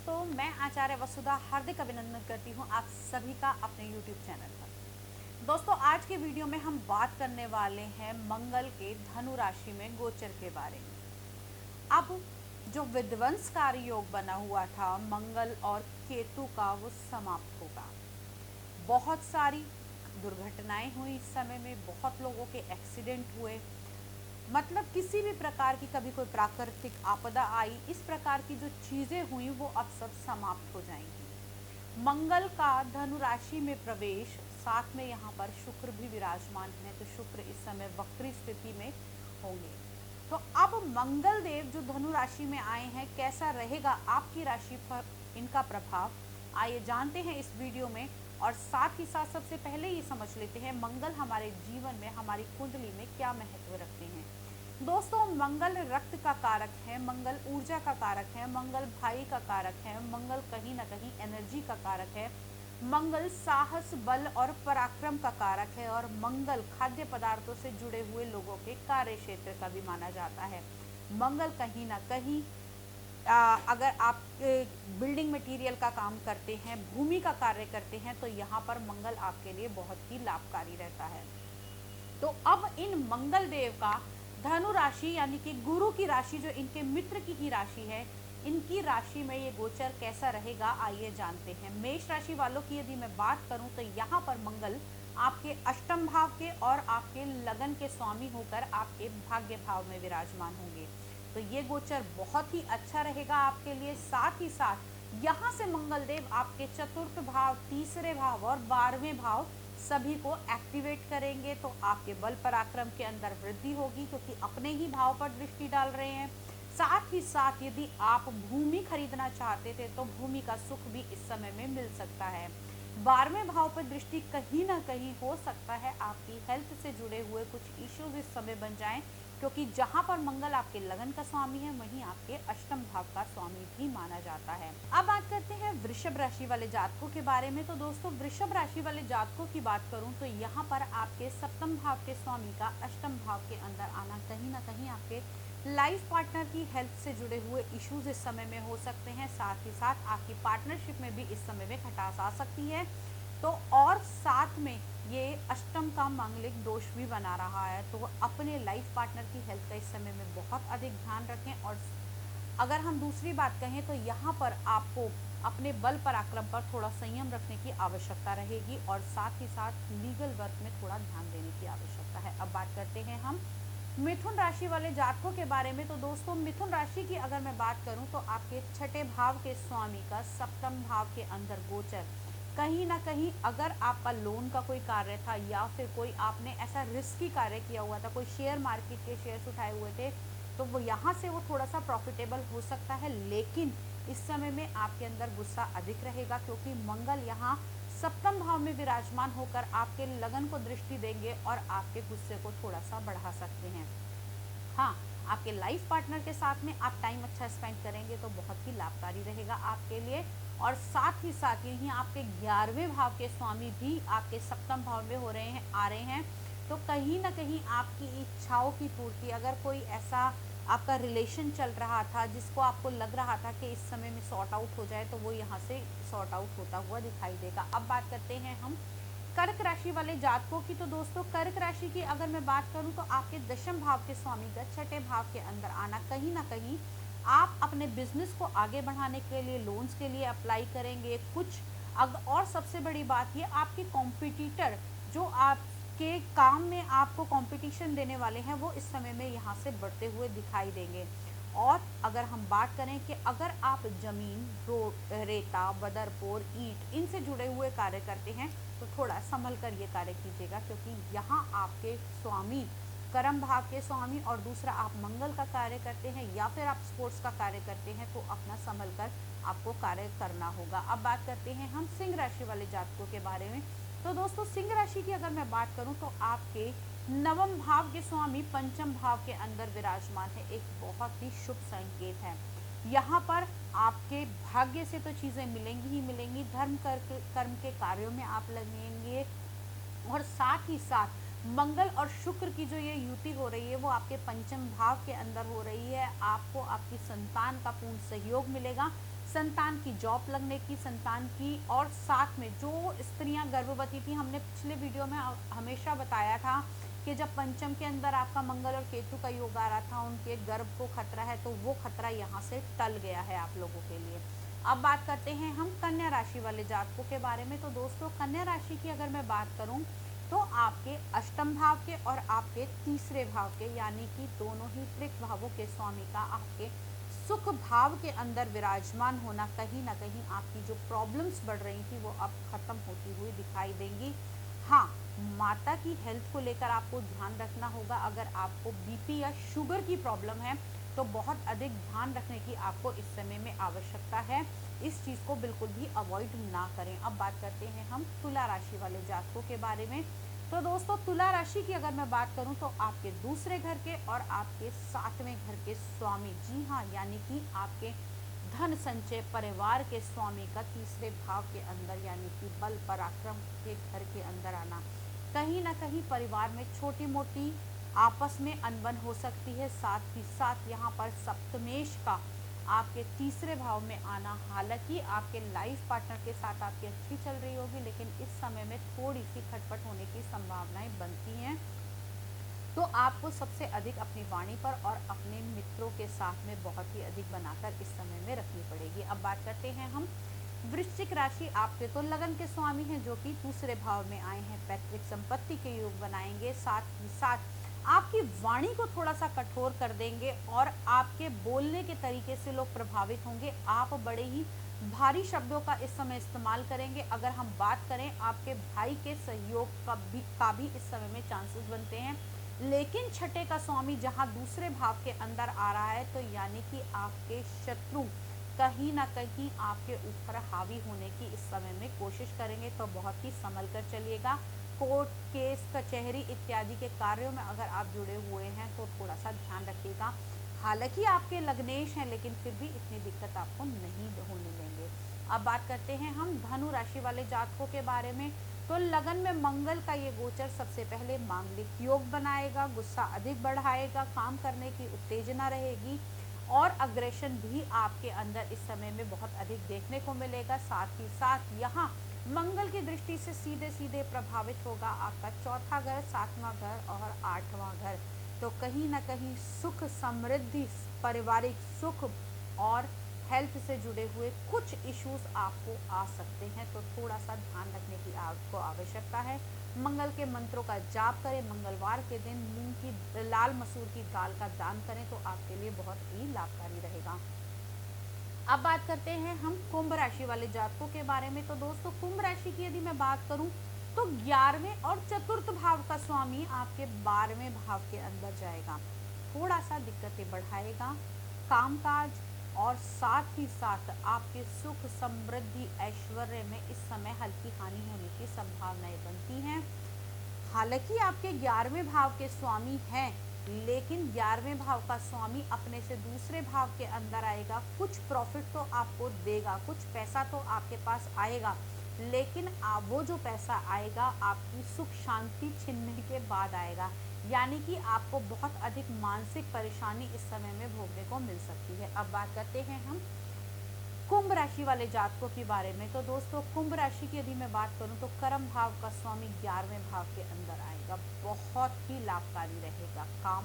दोस्तों, मैं आचार्य वसुधा हार्दिक अभिनंदन करती हूँ आप सभी का अपने YouTube चैनल पर। दोस्तों, आज के वीडियो में हम बात करने वाले हैं मंगल के धनु राशि में गोचर के बारे में। अब जो विध्वंसकारी योग बना हुआ था मंगल और केतु का, वो समाप्त होगा। बहुत सारी दुर्घटनाएं हुई इस समय में, बहुत लोगों के एक्सीडेंट हुए, मतलब किसी भी प्रकार की कभी कोई प्राकृतिक आपदा आई, इस प्रकार की जो चीजें हुई वो अब सब समाप्त हो जाएंगी। मंगल का धनु राशि में प्रवेश, साथ में यहाँ पर शुक्र भी विराजमान है, तो शुक्र इस समय वक्री स्थिति में होंगे। तो अब मंगल देव जो धनु राशि में आए हैं, कैसा रहेगा आपकी राशि पर इनका प्रभाव, आइए जानते हैं इस वीडियो में। और साथ ही साथ सबसे पहले ये समझ लेते हैं मंगल हमारे जीवन में, हमारी कुंडली में क्या महत्व रखते हैं। दोस्तों, मंगल रक्त का कारक है, मंगल ऊर्जा का कारक है, मंगल भाई का कारक है, मंगल कहीं ना कहीं एनर्जी का कारक है, मंगल साहस, बल और पराक्रम का कारक है, और मंगल खाद्य पदार्थों से जुड़े हुए लोगों के कार्य क्षेत्र का भी माना जाता है। मंगल कहीं ना कहीं अगर आप बिल्डिंग मटेरियल का काम करते हैं, भूमि का कार्य करते हैं, तो यहाँ पर मंगल आपके लिए बहुत ही लाभकारी रहता है। तो अब इन मंगल देव का धनु राशि यानी कि गुरु की राशि, जो इनके मित्र की ही राशि है, इनकी राशि में ये गोचर कैसा रहेगा, आइए जानते हैं। मेष राशि वालों की यदि मैं बात करूं तो यहाँ पर मंगल आपके अष्टम भाव के और आपके लगन के स्वामी होकर आपके भाग्य भाव में विराजमान होंगे। तो ये गोचर बहुत ही अच्छा रहेगा आपके लिए। साथ ही साथ यहाँ से मंगल देव आपके चतुर्थ भाव, तीसरे भाव और 12वें भाव सभी को एक्टिवेट करेंगे, तो आपके बल पराक्रम के अंदर वृद्धि होगी, क्योंकि अपने ही भाव पर दृष्टि डाल रहे हैं। साथ ही साथ यदि आप भूमि खरीदना चाहते थे तो भूमि का सुख भी इस समय में मिल सकता है। 12वें भाव पर दृष्टि कहीं ना कहीं हो सकता है आपकी हेल्थ से जुड़े हुए कुछ इश्यूज इस समय बन जाएं, क्योंकि जहां पर मंगल आपके लगन का स्वामी है, वहीं आपके अष्टम भाव का स्वामी भी माना जाता है। अब बात करते हैं वृषभ राशि वाले जातकों के बारे में। तो दोस्तों, वृषभ राशि वाले जातकों की बात करूं तो यहाँ पर आपके सप्तम भाव के स्वामी का अष्टम भाव के अंदर आना कहीं ना कहीं आपके लाइफ पार्टनर की हेल्थ से जुड़े हुए इश्यूज इस समय में हो सकते हैं। साथ ही साथ आपकी पार्टनरशिप में भी इस समय में खटास आ सकती है। तो और साथ में ये अष्टम का मांगलिक दोष भी बना रहा है, तो अपने लाइफ पार्टनर की हेल्थ का इस समय में बहुत अधिक ध्यान रखें। और अगर हम दूसरी बात कहें तो यहाँ पर आपको अपने बल पराक्रम पर थोड़ा संयम रखने की आवश्यकता रहेगी, और साथ ही साथ लीगल वर्क में थोड़ा ध्यान देने की आवश्यकता है। अब बात करते हैं हम मिथुन राशि वाले जातकों के बारे में। तो दोस्तों, मिथुन राशि की अगर मैं बात करूं तो आपके छठे भाव के स्वामी का सप्तम भाव के अंदर गोचर, कहीं ना कहीं अगर आपका लोन का कोई कार्य था या फिर कोई आपने ऐसा रिस्की कार्य किया हुआ था, कोई शेयर मार्केट के शेयर्स उठाए हुए थे, तो वो यहाँ से वो थोड़ा सा प्रॉफिटेबल हो सकता है। लेकिन इस समय में आपके अंदर गुस्सा अधिक रहेगा, क्योंकि मंगल यहाँ सप्तम भाव में विराजमान होकर आपके लगन को दृष्टि देंगे और आपके गुस्से को थोड़ा सा बढ़ा सकते हैं। हाँ, आपके लाइफ पार्टनर के साथ में आप टाइम अच्छा स्पेंड करेंगे तो बहुत ही लाभकारी रहेगा आपके लिए। और साथ ही साथ यही आपके 11वें भाव के स्वामी भी आपके सप्तम भाव में हो रहे हैं, आ रहे हैं, तो कहीं ना कहीं आपकी इच्छाओं की पूर्ति, अगर कोई ऐसा आपका रिलेशन चल रहा था जिसको आपको लग रहा था कि इस समय में सॉर्ट आउट हो जाए, तो वो यहाँ से सॉर्ट आउट होता हुआ दिखाई देगा। अब बात करते हैं हम कर्क राशि वाले जातकों की। तो दोस्तों, कर्क राशि की अगर मैं बात करूं तो आपके दशम भाव के स्वामी का छठे भाव के अंदर आना, कहीं ना कहीं आप अपने बिजनेस को आगे बढ़ाने के लिए लोन्स के लिए अप्लाई करेंगे कुछ। और सबसे बड़ी बात ये, आपके कॉम्पिटिटर जो आपके काम में आपको कंपटीशन देने वाले हैं, वो इस समय में यहाँ से बढ़ते हुए दिखाई देंगे। और अगर हम बात करें कि अगर आप जमीन, रोड, रेता, बदरपोर, ईंट, इनसे जुड़े हुए कार्य करते हैं तो थोड़ा संभल कर ये कार्य कीजिएगा, क्योंकि यहाँ आपके स्वामी कर्म भाव के स्वामी, और दूसरा आप मंगल का कार्य करते हैं या फिर आप स्पोर्ट्स का कार्य करते हैं, तो अपना संभल कर आपको कार्य करना होगा। अब बात करते हैं हम सिंह राशि वाले जातकों के बारे में। तो दोस्तों, सिंह राशि की अगर मैं बात करूं तो आपके नवम भाव के स्वामी पंचम भाव के अंदर विराजमान है, एक बहुत ही शुभ संकेत है। यहाँ पर आपके भाग्य से तो चीजें मिलेंगी ही मिलेंगी, धर्म कर्म के कार्यों में आप लगेंगे, और साथ ही साथ मंगल और शुक्र की जो ये युति हो रही है वो आपके पंचम भाव के अंदर हो रही है। आपको आपकी संतान का पूर्ण सहयोग मिलेगा। संतान की जॉब लगने की, संतान की, और साथ में जो स्त्रियां गर्भवती थी, हमने पिछले वीडियो में हमेशा बताया था कि जब पंचम के अंदर आपका मंगल और केतु का योग आ रहा था, उनके गर्भ को खतरा है, तो वो खतरा यहाँ से टल गया है आप लोगों के लिए। अब बात करते हैं हम कन्या राशि वाले जातकों के बारे में। तो दोस्तों, कन्या राशि की अगर मैं बात करूं तो आपके अष्टम भाव के और आपके तीसरे भाव के, यानी कि दोनों ही त्रिक भावों के स्वामी का आपके सुख भाव के अंदर विराजमान होना कहीं ना कहीं आपकी जो प्रॉब्लम्स बढ़ रही थी वो अब खत्म होती हुई दिखाई देंगी। हाँ, माता की हेल्थ को लेकर आपको ध्यान रखना होगा। अगर आपको बीपी या शुगर की प्रॉब्लम है तो बहुत अधिक ध्यान रखने की आपको इस समय में आवश्यकता है। इस चीज़ को बिल्कुल भी अवॉइड ना करें। अब बात करते हैं हम तुला राशि वाले जातकों के बारे में। तो दोस्तों, तुला राशि की अगर मैं बात करूं तो आपके दूसरे घर के और आपके सातवें घर के स्वामी, जी हाँ, यानी कि आपके धन संचय परिवार के स्वामी का तीसरे भाव के अंदर, यानी कि बल पराक्रम के घर के अंदर आना, कहीं ना कहीं परिवार में छोटी मोटी आपस में अनबन हो सकती है। साथ ही साथ यहाँ पर सप्तमेश का आपके तीसरे भाव में आना, हालांकि आपके लाइफ पार्टनर के साथ आपकी अच्छी चल रही होगी, लेकिन इस समय में थोड़ी सी खटपट होने की संभावनाएं बनती हैं। तो आपको सबसे अधिक अपनी वाणी पर और अपने मित्रों के साथ में बहुत ही अधिक बनाकर इस समय में रखनी पड़ेगी। अब बात करते हैं हम वृश्चिक राशि। आपके तो लगन के स्वामी हैं जो कि दूसरे भाव में आए हैं, पैतृक संपत्ति के योग बनाएंगे। साथ ही साथ आपकी वाणी को थोड़ा सा कठोर कर देंगे और आपके बोलने के तरीके से लोग प्रभावित होंगे। आप बड़े ही भारी शब्दों का इस समय इस्तेमाल करेंगे। अगर हम बात करें आपके भाई के सहयोग का भी इस समय में चांसेस बनते हैं। लेकिन छठे का स्वामी जहां दूसरे भाव के अंदर आ रहा है, तो यानी कि आपके शत्रु कहीं ना कहीं आपके ऊपर हावी होने की इस समय में कोशिश करेंगे, तो बहुत ही संभल कर चलिएगा। कोर्ट केस कचहरी इत्यादि के कार्यों में अगर आप जुड़े हुए हैं तो थोड़ा सा ध्यान रखिएगा। हालांकि आपके लग्नेश हैं, लेकिन फिर भी इतनी दिक्कत आपको नहीं होने देंगे। अब बात करते हैं हम धनु राशि वाले जातकों के बारे में। तो लगन में मंगल का ये गोचर सबसे पहले मांगलिक योग बनाएगा, गुस्सा अधिक बढ़ाएगा, काम करने की उत्तेजना रहेगी और अग्रेशन भी आपके अंदर इस समय में बहुत अधिक देखने को मिलेगा। साथ ही साथ यहाँ मंगल की दृष्टि से सीधे सीधे प्रभावित होगा आपका चौथा घर, सातवां घर और आठवां घर। तो कहीं ना कहीं सुख समृद्धि, पारिवारिक सुख और हेल्थ से जुड़े हुए कुछ इश्यूज आपको आ सकते हैं, तो थोड़ा सा ध्यान रखने की आपको आवश्यकता है। मंगल के मंत्रों का जाप करें। मंगलवार के दिन मूंग की लाल मसूर की दाल का दान करें तो आपके लिए बहुत ही लाभकारी रहेगा। अब बात करते हैं हम कुंभ राशि वाले जातकों के बारे में। तो दोस्तों, कुंभ राशि की यदि मैं बात करूं तो 11वें और चतुर्थ भाव का स्वामी आपके 12वें भाव के अंदर जाएगा, थोड़ा सा दिक्कतें बढ़ाएगा, कामकाज और साथ ही साथ आपके सुख समृद्धि ऐश्वर्य में इस समय हल्की हानि होने की संभावनाएं बनती हैं। हालांकि आपके 11वें भाव के स्वामी हैं, लेकिन 11वें भाव का स्वामी अपने से दूसरे भाव के अंदर आएगा। कुछ प्रॉफिट तो आपको देगा, कुछ पैसा तो आपके पास आएगा, लेकिन वो जो पैसा आएगा आपकी सुख शांति छीनने के बाद आएगा, यानी कि आपको बहुत अधिक मानसिक परेशानी इस समय में भोगने को मिल सकती है। अब बात करते हैं हम कुंभ राशि वाले जातकों के बारे में। तो दोस्तों, कुंभ राशि की यदि मैं बात करूं तो कर्म भाव का स्वामी 11वें भाव के अंदर आएगा, बहुत ही लाभकारी रहेगा। काम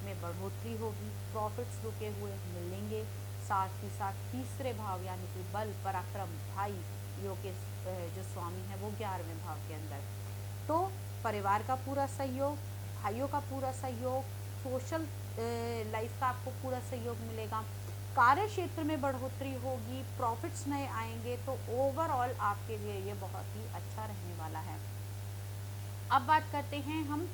में बढ़ोतरी होगी, प्रॉफिट्स रुके हुए मिलेंगे। साथ ही साथ तीसरे भाव यानी कि बल पराक्रम भाई योग के जो स्वामी है वो 11वें भाव के अंदर, तो परिवार का पूरा सहयोग, भाइयों का पूरा सहयोग, सोशल लाइफ का आपको पूरा सहयोग मिलेगा। कार्य क्षेत्र में बढ़ोतरी होगी, प्रॉफिट्स नए आएंगे, तो ओवरऑल आपके लिए ये बहुत ही अच्छा रहने वाला है। अब बात करते हैं हम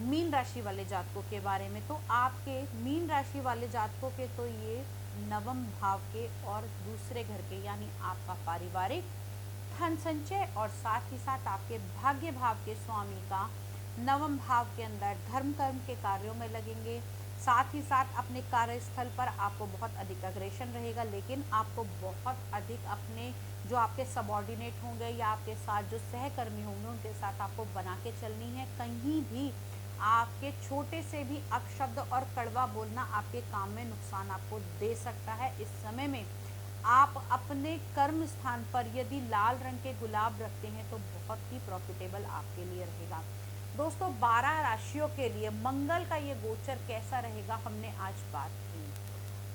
मीन राशि वाले जातकों के बारे में। तो आपके मीन राशि वाले जातकों के तो ये नवम भाव के और दूसरे घर के, यानी आपका पारिवारिक धन संचय और साथ ही साथ आपके भाग्य भाव के स्वामी का नवम भाव के अंदर धर्म कर्म के कार्यों में लगेंगे। साथ ही साथ अपने कार्यस्थल पर आपको बहुत अधिक अग्रेशन रहेगा, लेकिन आपको बहुत अधिक अपने जो आपके सबॉर्डिनेट होंगे या आपके साथ जो सहकर्मी होंगे उनके साथ आपको बना के चलनी है। कहीं भी आपके छोटे से भी अपशब्द और कड़वा बोलना आपके काम में नुकसान आपको दे सकता है। इस समय में आप अपने कर्म स्थान पर यदि लाल रंग के गुलाब रखते हैं तो बहुत ही प्रॉफिटेबल आपके लिए रहेगा। दोस्तों 12 राशियों के लिए मंगल का ये गोचर कैसा रहेगा हमने आज बात की।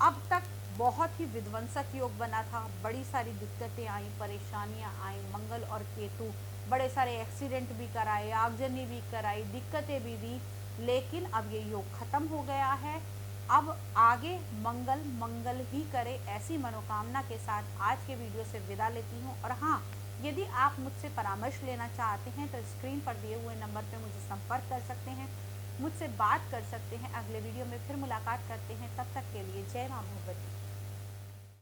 अब तक बहुत ही विध्वंसक योग बना था, बड़ी सारी दिक्कतें आई, परेशानियां आई, मंगल और केतु बड़े सारे एक्सीडेंट भी कराए, आगजनी भी कराई, दिक्कतें भी दी, लेकिन अब ये योग खत्म हो गया है। अब आगे मंगल मंगल ही करे, ऐसी मनोकामना के साथ आज के वीडियो से विदा लेती हूँ। और हाँ, यदि आप मुझसे परामर्श लेना चाहते हैं तो स्क्रीन पर दिए हुए नंबर पर मुझे संपर्क कर सकते हैं, मुझसे बात कर सकते हैं। अगले वीडियो में फिर मुलाकात करते हैं, तब तक के लिए जय मां भगवती।